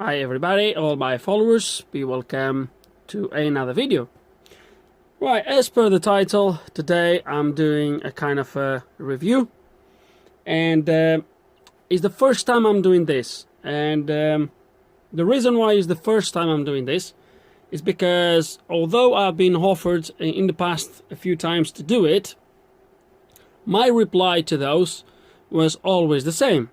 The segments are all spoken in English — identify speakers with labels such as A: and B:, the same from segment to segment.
A: Hi everybody, all my followers, be welcome to another video. Right, as per the title, today I'm doing a kind of a review, and it's the first time I'm doing this, and the reason why it's the first time I'm doing this is because although I've been offered in the past a few times to do it, my reply to those was always the same.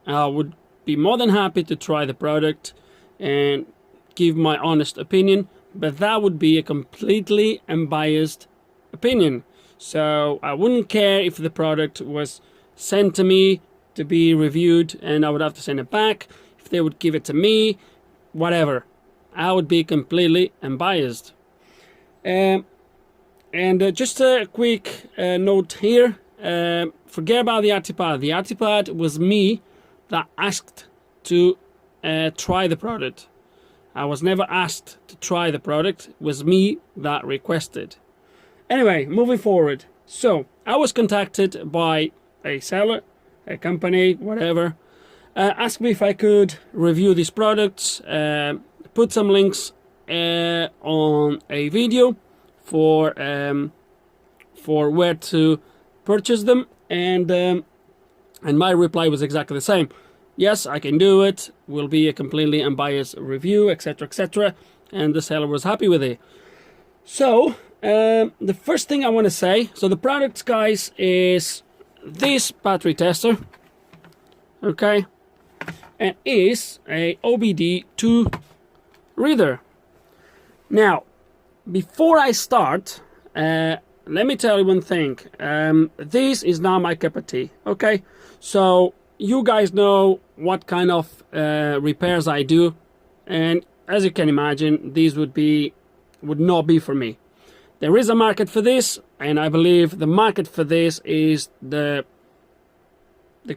A: I would be more than happy to try the product and give my honest opinion, but that would be a completely unbiased opinion. So I wouldn't care if the product was sent to me to be reviewed and I would have to send it back, if they would give it to me, whatever. I would be completely unbiased. And just a quick note here, forget about the Artipad. The Artipad was me that asked to try the product. I was never asked to try the product, it was me that requested. Anyway, moving forward. So, I was contacted by a seller, a company, whatever, asked me if I could review these products, put some links on a video for where to purchase them, and my reply was exactly the same. Yes, I can do it, will be a completely unbiased review, etc, etc, and the seller was happy with it. So, the first thing I want to say, so the product, guys, is this battery tester, okay, and is a OBD2 reader. Now, before I start, let me tell you one thing. This is not my cup of tea, okay? So you guys know what kind of repairs I do, and as you can imagine, these would not be for me. There is a market for this, and I believe the market for this is the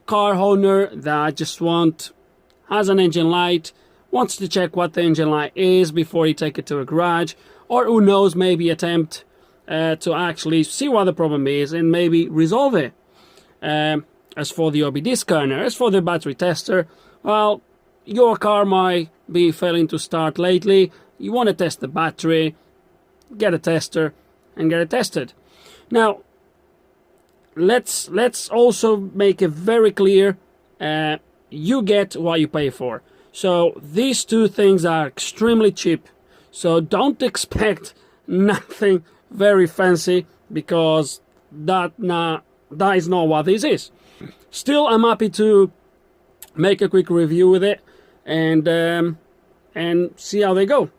A: car owner that just has an engine light, wants to check what the engine light is before he take it to a garage, or who knows, maybe attempt to actually see what the problem is and maybe resolve it. As for the OBD scanner, as for the battery tester, well, your car might be failing to start lately, you want to test the battery, get a tester and get it tested. Now, let's also make it very clear, you get what you pay for. So these two things are extremely cheap, so don't expect nothing very fancy, because that is not what this is. Still, I'm happy to make a quick review with it and see how they go.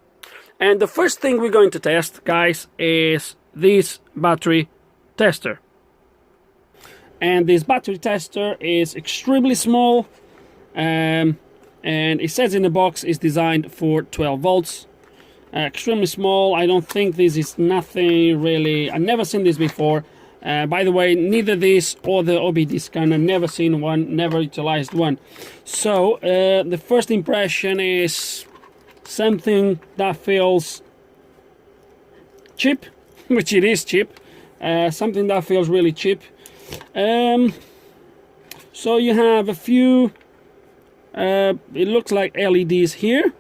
A: And the first thing we're going to test, guys, is this battery tester. And this battery tester is extremely small, and it says in the box it's designed for 12 volts. Extremely small. I don't think this is nothing really. I've never seen this before. By the way, neither this or the OBD scanner, never seen one, never utilized one. So the first impression is something that feels cheap, which it is cheap. Something that feels really cheap. So you have a few, it looks like LEDs here.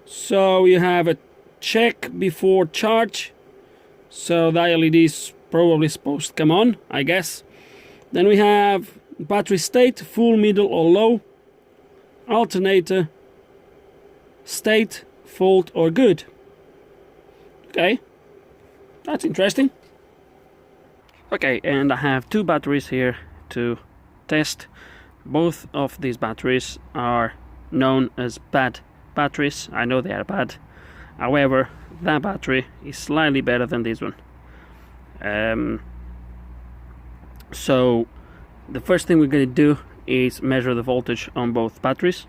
A: So you have a check before charge, so the LED is probably supposed to come on, I guess. Then we have battery state, full, middle or low, alternator, state, fault or good. Okay, that's interesting. Okay, and I have two batteries here to test. Both of these batteries are known as bad batteries. I know they are bad. However, that battery is slightly better than this one. So the first thing we're going to do is measure the voltage on both batteries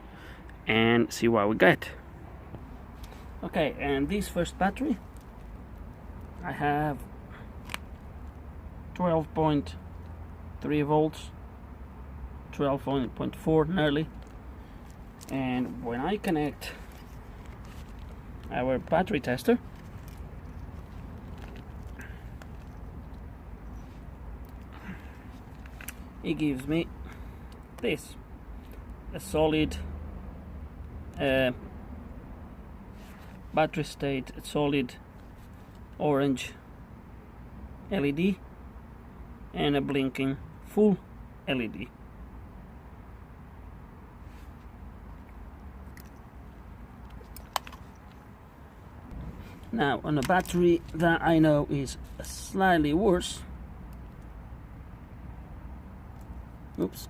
A: and see what we get. Okay, and this first battery, I have 12.3 volts, 12.4 nearly. And when I connect our battery tester, it gives me this, a solid battery state solid orange LED and a blinking full LED. Now on a battery that I know is slightly worse, oops,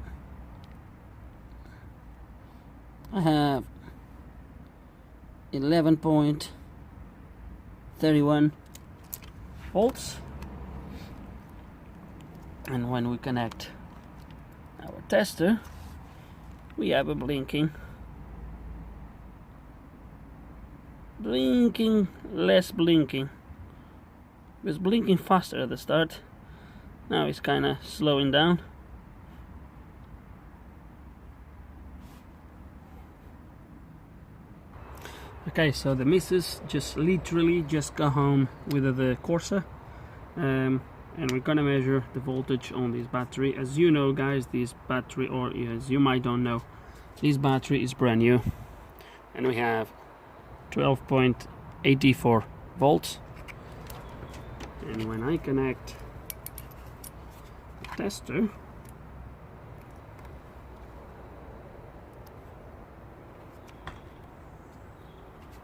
A: I have 11.31 volts, and when we connect our tester we have a blinking, less blinking. It was blinking faster at the start, now it's kind of slowing down. Okay, so the missus just literally just got home with the Corsa, and we're gonna measure the voltage on this battery. As you know, guys, this battery, or as you might don't know, this battery is brand new, and we have 12.84 volts. And when I connect the tester,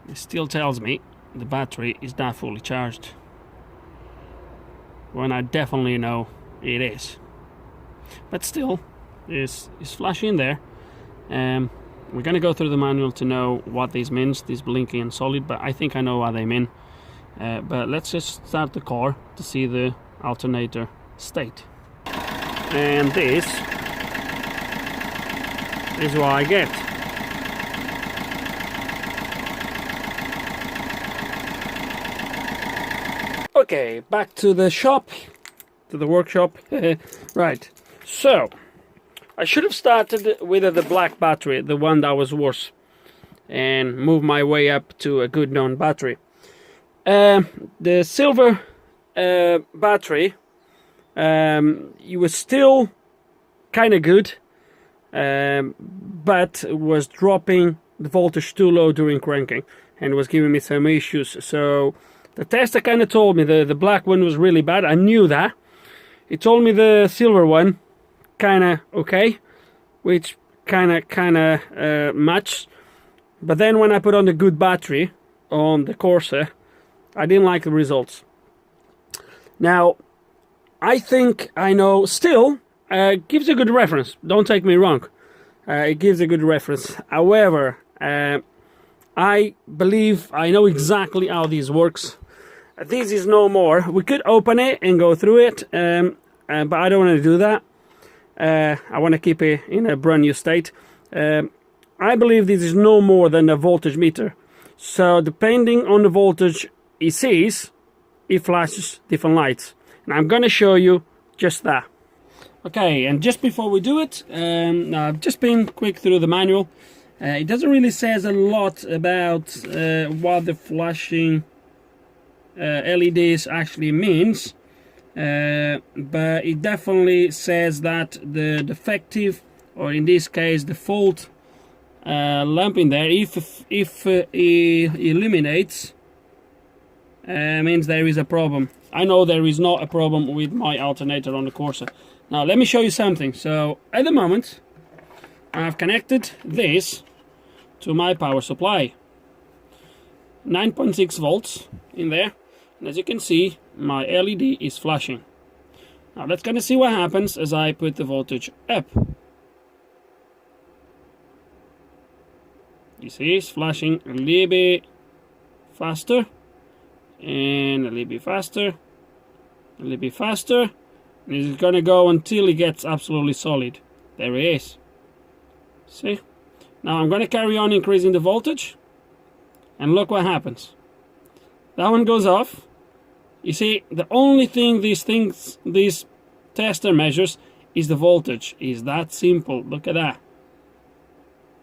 A: it still tells me the battery is not fully charged, when I definitely know it is. But still, it's flashing there. We're gonna go through the manual to know what this means, this blinking and solid, but I think I know what they mean. But let's just start the car to see the alternator state. And this is what I get. Okay, back to the shop, to the workshop. Right, so I should have started with the black battery, the one that was worse, and moved my way up to a good known battery. The silver battery, it was still kind of good, but was dropping the voltage too low during cranking and was giving me some issues. So the tester kind of told me the black one was really bad. I knew that. It told me the silver one kind of okay, which kind of matched. But then when I put on the good battery on the Corsa, I didn't like the results. Now, I think I know still, gives a good reference. Don't take me wrong. It gives a good reference. However, I believe I know exactly how this works. This is no more. We could open it and go through it, but I don't want to do that. I want to keep it in a brand new state. I believe this is no more than a voltage meter. So depending on the voltage it sees, it flashes different lights. And I'm going to show you just that. Okay, and just before we do it, now I've just been quick through the manual. It doesn't really says a lot about what the flashing LEDs actually means, but it definitely says that the defective, or in this case the fault lamp in there, if it illuminates, means there is a problem. I know there is not a problem with my alternator on the Corsa. Now let me show you something. So at the moment I've connected this to my power supply, 9.6 volts in there, and as you can see my LED is flashing. Now let's gonna see what happens as I put the voltage up. You see it's flashing a little bit faster, and a little bit faster, a little bit faster, and it's gonna go until it gets absolutely solid. There it is. See? Now I'm gonna carry on increasing the voltage, and look what happens. That one goes off. You see, the only thing this tester measures is the voltage. Is that simple? Look at that.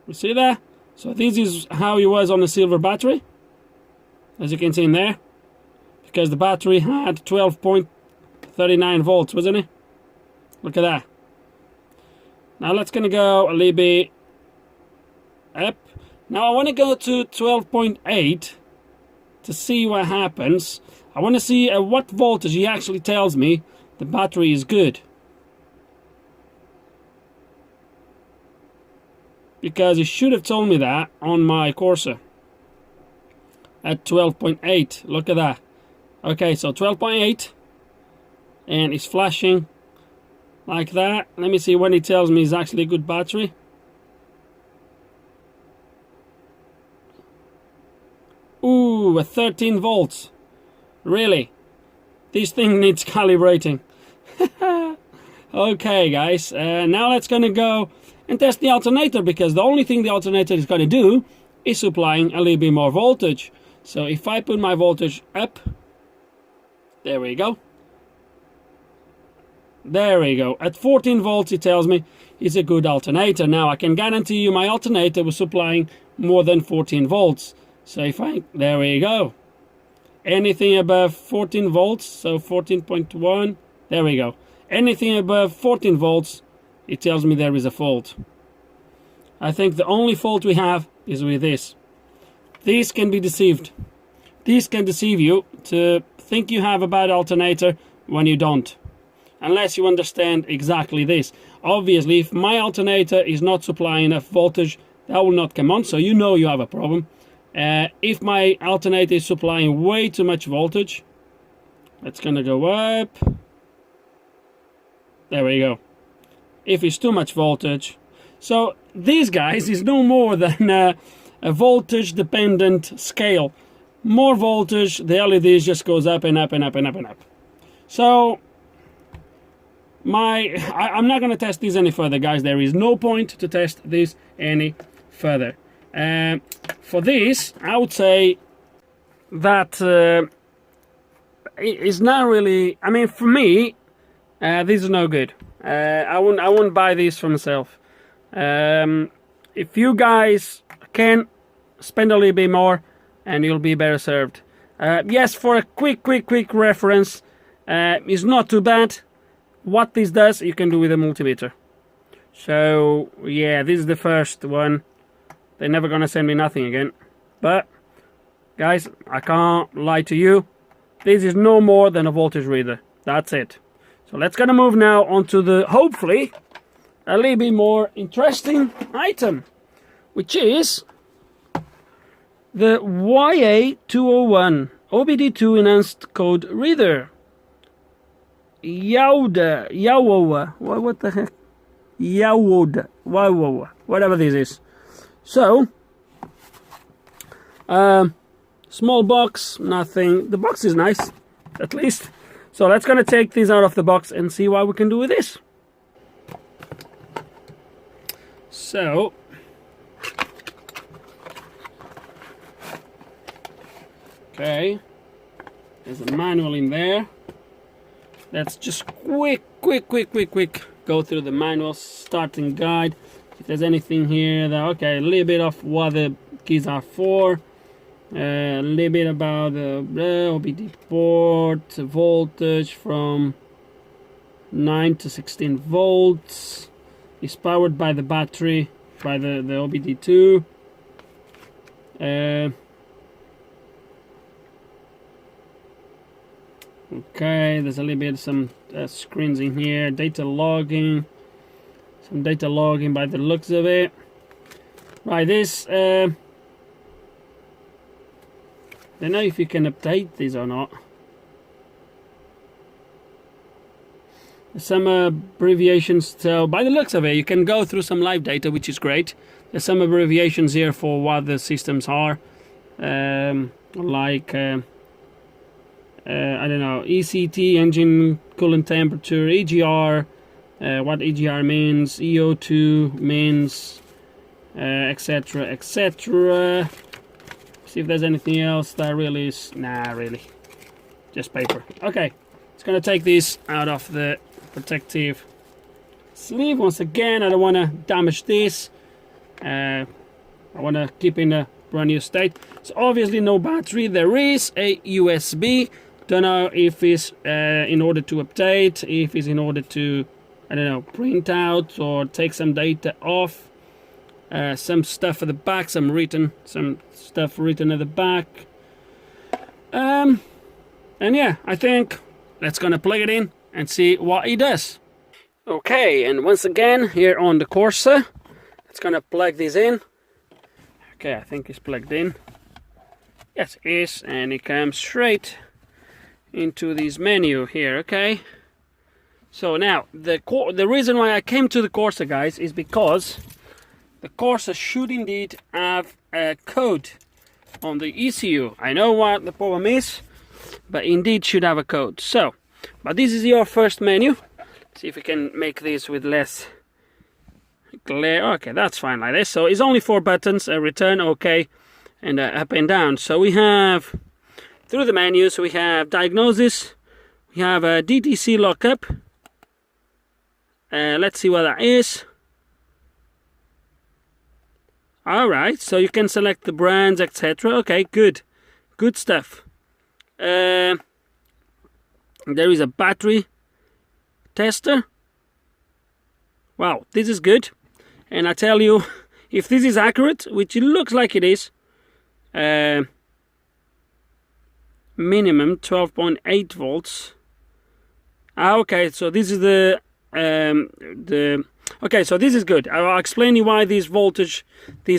A: You see that? So this is how it was on the silver battery, as you can see in there, because the battery had 12.39 volts, wasn't it? Look at that. Now let's gonna go a little bit up, Now I want to go to 12.8 to see what happens. I want to see at what voltage he actually tells me the battery is good. Because he should have told me that on my Corsa. At 12.8, look at that. Okay, so 12.8, and it's flashing like that. Let me see when he tells me it's actually a good battery. Ooh, at 13 volts. Really? This thing needs calibrating. Okay, guys, now let's gonna go and test the alternator, because the only thing the alternator is gonna do is supplying a little bit more voltage. So if I put my voltage up, there we go. There we go. At 14 volts, it tells me it's a good alternator. Now, I can guarantee you my alternator was supplying more than 14 volts. So if there we go. Anything above 14 volts, so 14.1, there we go. Anything above 14 volts, it tells me there is a fault. I think the only fault we have is with this. These can be deceived. These can deceive you to think you have a bad alternator when you don't. Unless you understand exactly this. Obviously, if my alternator is not supplying enough voltage, that will not come on, so you know you have a problem. If my alternator is supplying way too much voltage, it's gonna go up. There we go. If it's too much voltage. So these guys is no more than a voltage dependent scale. More voltage, the LEDs just goes up and up and up and up and up. So I'm not going to test these any further, guys. There is no point to test this any further. For this, I would say that it's not really. I mean, for me, this is no good. I wouldn't buy these for myself. If you guys can spend a little bit more, and you'll be better served. Yes, for a quick reference, it's not too bad. What this does, you can do with a multimeter. So yeah, this is the first one. They're never gonna send me nothing again. But guys, I can't lie to you. This is no more than a voltage reader. That's it. So let's gonna move now on to the, hopefully, a little bit more interesting item, which is the YA201 OBD2 enhanced code reader. YA201, what the heck? YA201, whatever this is. So, small box, nothing. The box is nice, at least. So let's gonna take these out of the box and see what we can do with this. So, okay, there's a manual in there. Let's just quick go through the manual starting guide. If there's anything here that, okay, a little bit of what the keys are for, a little bit about the OBD port, voltage from 9 to 16 volts, is powered by the battery, by the OBD2. Okay, there's a little bit some screens in here, data logging, some data logging by the looks of it. Right, this, I don't know if you can update these or not. There's some abbreviations, so by the looks of it, you can go through some live data, which is great. There's some abbreviations here for what the systems are, like I don't know, ECT, engine coolant temperature, EGR, what EGR means, EO2 means, etc, etc. See if there's anything else that really is, nah, really, just paper. Okay, it's gonna take this out of the protective sleeve once again. I don't want to damage this. I want to keep in a brand new state. So obviously no battery. There is a USB. Don't know if it's in order to update, if it's in order to, I don't know, print out or take some data off. some stuff at the back, some stuff written at the back. And yeah, I think let's gonna plug it in and see what it does. Okay, and once again here on the Corsa, it's gonna plug this in. Okay, I think it's plugged in. Yes, it is, and it comes straight into this menu here. Okay, so now the reason why I came to the Corsa, guys, is because the Corsa should indeed have a code on the ECU. I know what the problem is, but indeed should have a code. So, but this is your first menu. See if we can make this with less glare. Okay, that's fine like this. So it's only 4 buttons: return, OK, and up and down. So we have, through the menus, we have diagnosis, we have a DTC lockup. Let's see what that is. Alright, so you can select the brands, etc. Okay, good stuff. There is a battery tester. Wow, this is good. And I tell you, if this is accurate, which it looks like it is, minimum 12.8 volts. Okay, so this is the okay, so this is good. I'll explain you why this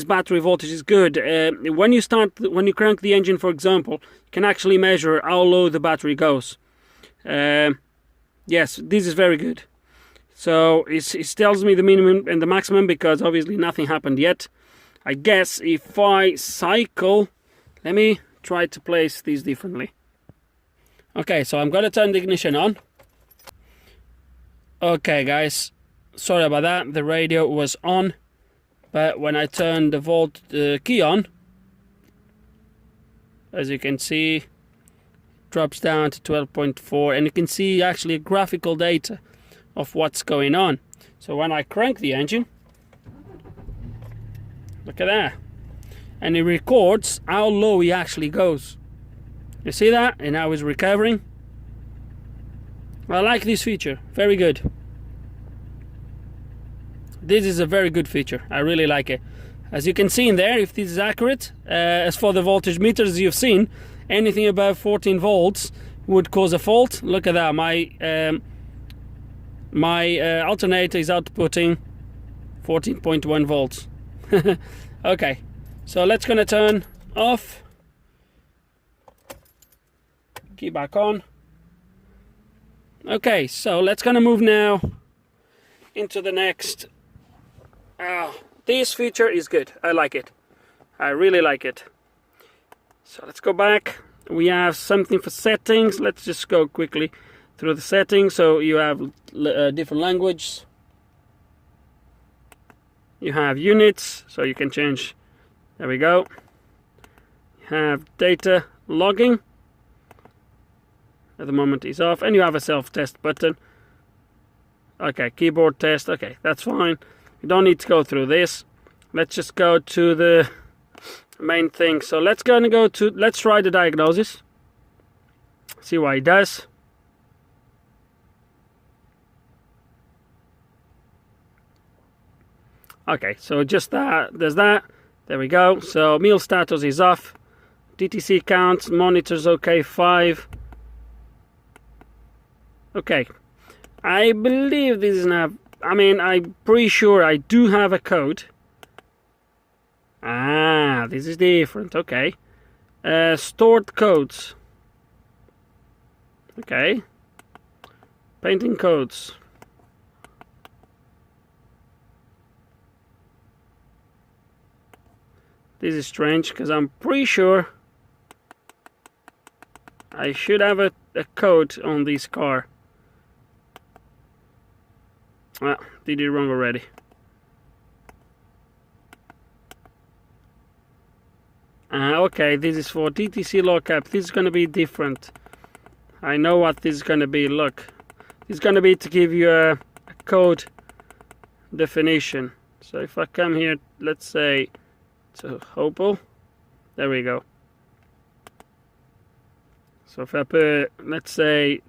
A: battery voltage is good. When you crank the engine, for example, you can actually measure how low the battery goes. Yes, this is very good. So it tells me the minimum and the maximum because obviously nothing happened yet. I guess if I cycle, let me try to place these differently. Okay, so I'm gonna turn the ignition on. Okay, guys, sorry about that. The radio was on, but when I turn the key on, as you can see, drops down to 12.4, and you can see actually graphical data of what's going on. So when I crank the engine, look at that, and it records how low he actually goes. You see that? And now he's recovering. I like this feature, very good. This is a very good feature, I really like it. As you can see in there, if this is accurate, as for the voltage meters you've seen, anything above 14 volts would cause a fault. Look at that, my alternator is outputting 14.1 volts. Okay, so let's gonna turn off, key back on. Okay, so let's gonna move now into the next. This feature is good. I like it. I really like it. So let's go back. We have something for settings. Let's just go quickly through the settings. So you have different language. You have units, so you can change. There we go. You have data logging. At the moment it's off, and you have a self-test button. Okay, keyboard test. Okay, that's fine. You don't need to go through this. Let's just go to the main thing. So let's try the diagnosis. See what it does. Okay, so just that. There's that. There we go. So meal status is off. DTC count, monitors okay, 5. Okay, I believe this is not. I mean, I'm pretty sure I do have a code. Ah, this is different. Okay, stored codes. Okay, painting codes. This is strange because I'm pretty sure I should have a code on this car. Well, did it wrong already. Okay, this is for DTC lockup. This is going to be different. I know what this is going to be. Look, this is going to be to give you a code definition. So if I come here, let's say to Hopel, there we go. So if I put, let's say,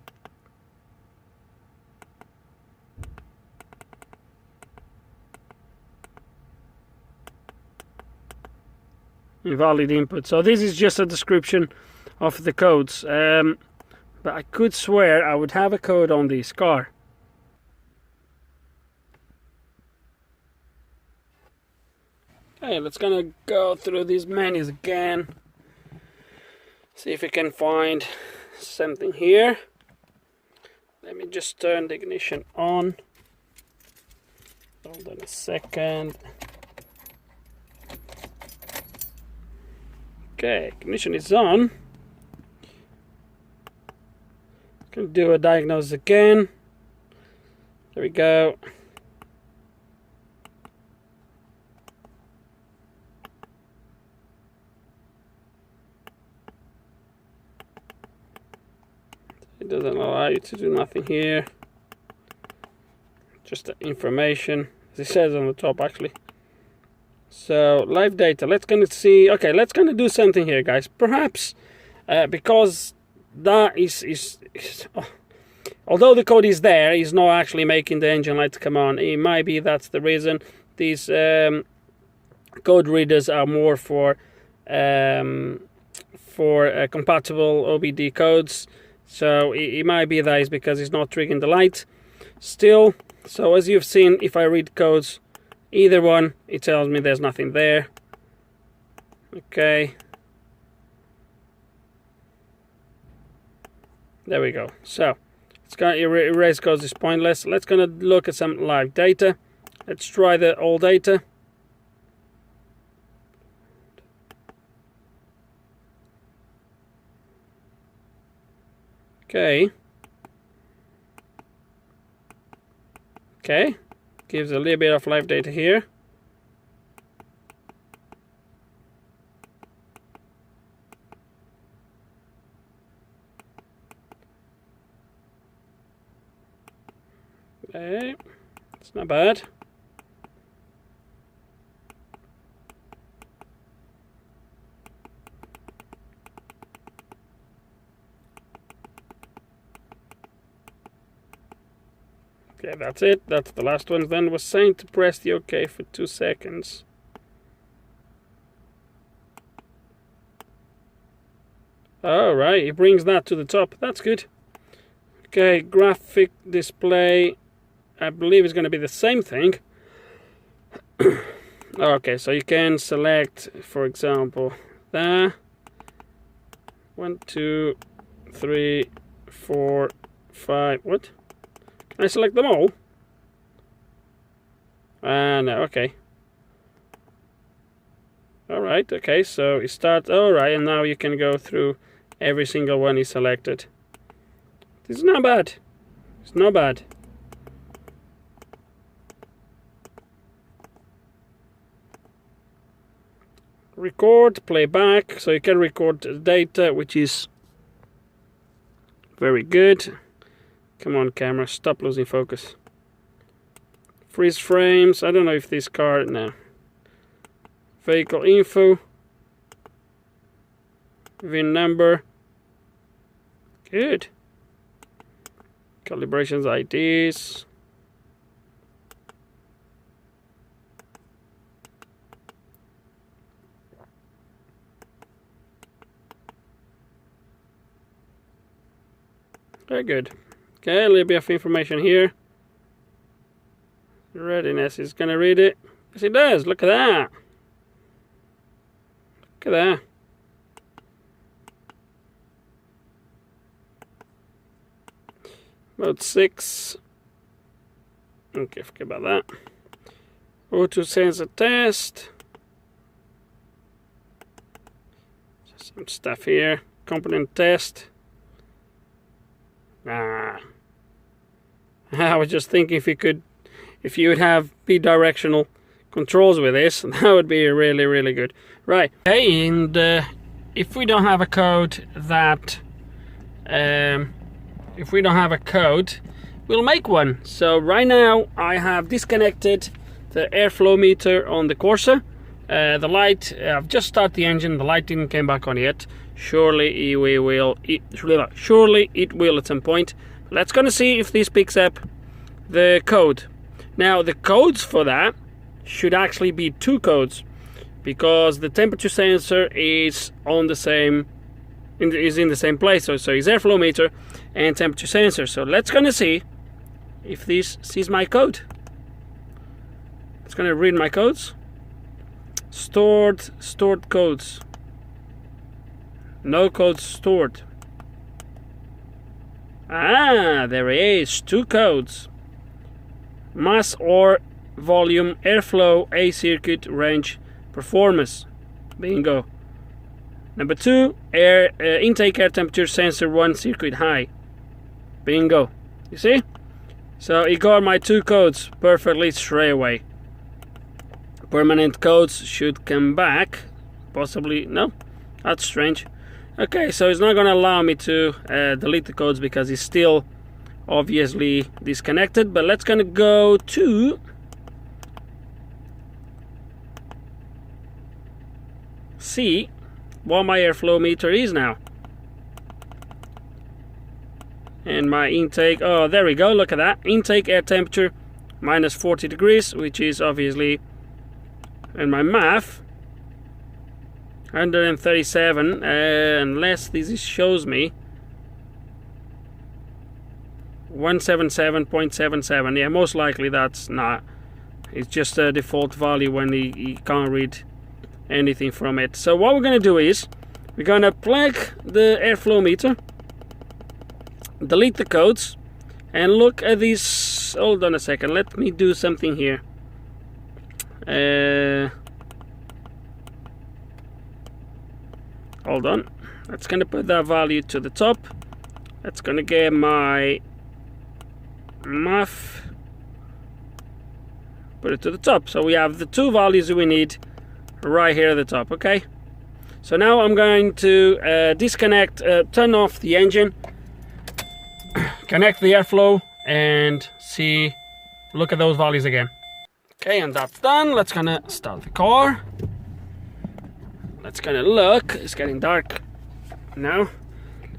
A: invalid input. So this is just a description of the codes, but I could swear I would have a code on this car. Okay, let's gonna go through these menus again, see if we can find something here. Let me just turn the ignition on. Hold on a second. Okay, ignition is on. Gonna do a diagnosis again. There we go. It doesn't allow you to do nothing here. Just the information, as it says on the top actually. So live data, let's gonna see. Okay, let's gonna do something here, guys. Perhaps because that is although the code is there, it's not actually making the engine light come on. It might be that's the reason. These code readers are more for compatible OBD codes. So it might be that is because it's not triggering the light still. So as you've seen, if I read codes, either one, it tells me there's nothing there. Okay. There we go. So it's gonna erase codes is pointless. Let's gonna look at some live data. Let's try the all data. Okay. Okay. Gives a little bit of live data here. Okay. It's not bad. Okay, that's it. That's the last one. Then was saying to press the OK for 2 seconds. All right, it brings that to the top. That's good. Okay, graphic display. I believe it's going to be the same thing. Okay, so you can select, for example, there. 1, 2, 3, 4, 5. What? Can I select them all? No, okay. Alright, okay, so it starts, alright, and now you can go through every single one you selected. This is not bad. It's not bad. Record, play back, so you can record the data, which is very good. Come on, camera, stop losing focus. Freeze frames, I don't know if this car, no. Vehicle info. VIN number. Good. Calibrations, IDs. Very good. Okay, a little bit of information here. Readiness is going to read it. Yes, it does. Look at that. Look at that. Mode 6. Okay, forget about that. Auto sensor test. Some stuff here. Component test. I was just thinking if you would have bidirectional controls with this, that would be really, really good. Right. Okay, and if we don't have a code that, we'll make one. So right now I have disconnected the airflow meter on the Corsa. The light, I've just started the engine. The light didn't come back on yet. Surely it will at some point. Let's gonna see if this picks up the code. Now the codes for that should actually be 2 codes. because the temperature sensor is on the same in the same place. So it's airflow meter and temperature sensor. So let's gonna see if this sees my code. It's gonna read my codes. Stored codes. No codes stored. Ah, there is 2 codes. Mass or volume, airflow, A circuit, range, performance. Bingo. Number 2, intake air temperature sensor 1 circuit high. Bingo. You see? So it got my 2 codes perfectly straight away. Permanent codes should come back. Possibly. No? That's strange. Okay, so it's not going to allow me to delete the codes because it's still obviously disconnected. But let's going to go to see what my airflow meter is now. And my intake, oh, there we go, look at that. Intake air temperature minus 40 degrees, which is obviously, and my math, 137, unless this shows me 177.77. Yeah, most likely that's not. It's just a default value when you can't read anything from it. So what we're going to do is we're going to plug the airflow meter, delete the codes, and look at these. Hold on a second, let me do something here. Hold on, that's going to put that value to the top. That's going to get my math, put it to the top. So we have the 2 values we need right here at the top. Okay, so now I'm going to disconnect, turn off the engine, connect the airflow, and see, look at those values again. Okay, and that's done. Let's gonna start the car. Let's gonna look, it's getting dark now.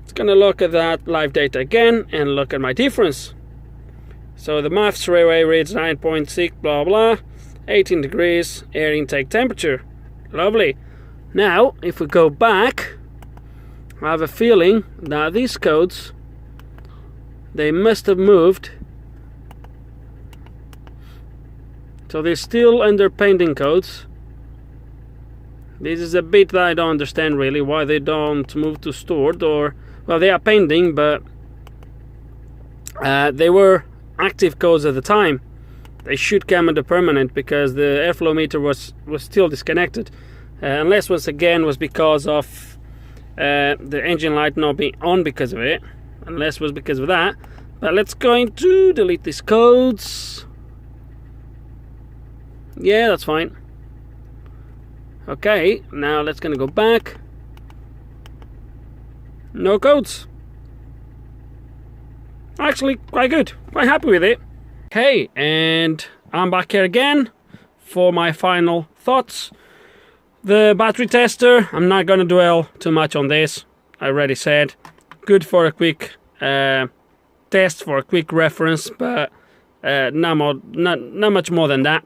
A: It's gonna look at that live data again and look at my difference. So the math straight away reads 9.6 blah blah, 18 degrees air intake temperature. Lovely. Now if we go back, I have a feeling that these codes, they must have moved. So they're still under pending codes. This is a bit that I don't understand really, why they don't move to stored, or, well, they are pending, but they were active codes at the time. They should come under permanent because the airflow meter was still disconnected, unless once again was because of the engine light not being on because of it, unless it was because of that. But let's go to delete these codes. Yeah, that's fine. Okay, now let's gonna go back. No codes. Actually, quite good. Quite happy with it. Okay, and I'm back here again for my final thoughts. The battery tester, I'm not gonna dwell too much on this. I already said, good for a quick test, for a quick reference, but not much more than that.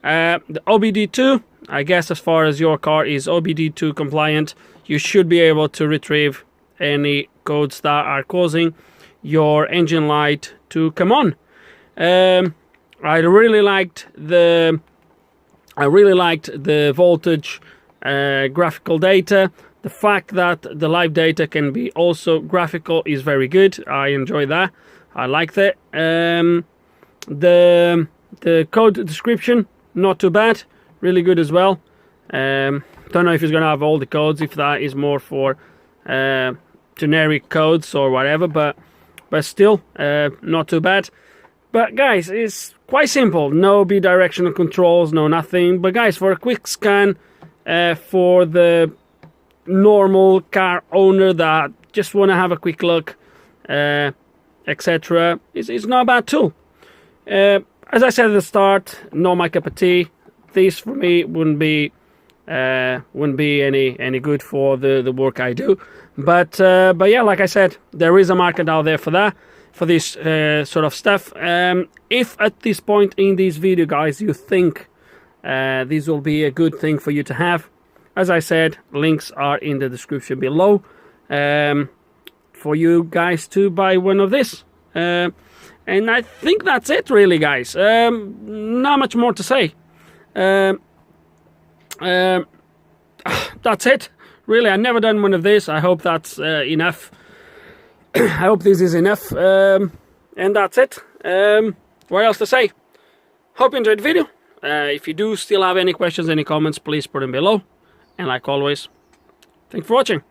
A: The OBD2, I guess as far as your car is OBD2 compliant, you should be able to retrieve any codes that are causing your engine light to come on. I really liked the voltage graphical data. The fact that the live data can be also graphical is very good. I enjoy that. I like that. The code description, not too bad. Really good as well. Don't know if it's gonna have all the codes, if that is more for generic codes or whatever, but still not too bad. But guys, it's quite simple. No bidirectional controls, no nothing. But guys, for a quick scan, for the normal car owner that just want to have a quick look, etc., it's not a bad tool. As I said at the start, not my cup of tea. This for me wouldn't be any good for the work I do. But yeah, like I said, there is a market out there for that, for this sort of stuff. If at this point in this video, guys, you think this will be a good thing for you to have. As I said, links are in the description below for you guys to buy one of this. And I think that's it really, guys. Not much more to say. That's it. Really, I've never done one of this. I hope that's enough. I hope this is enough. And that's it. What else to say? Hope you enjoyed the video. If you do still have any questions, any comments, please put them below. And like always, thanks for watching.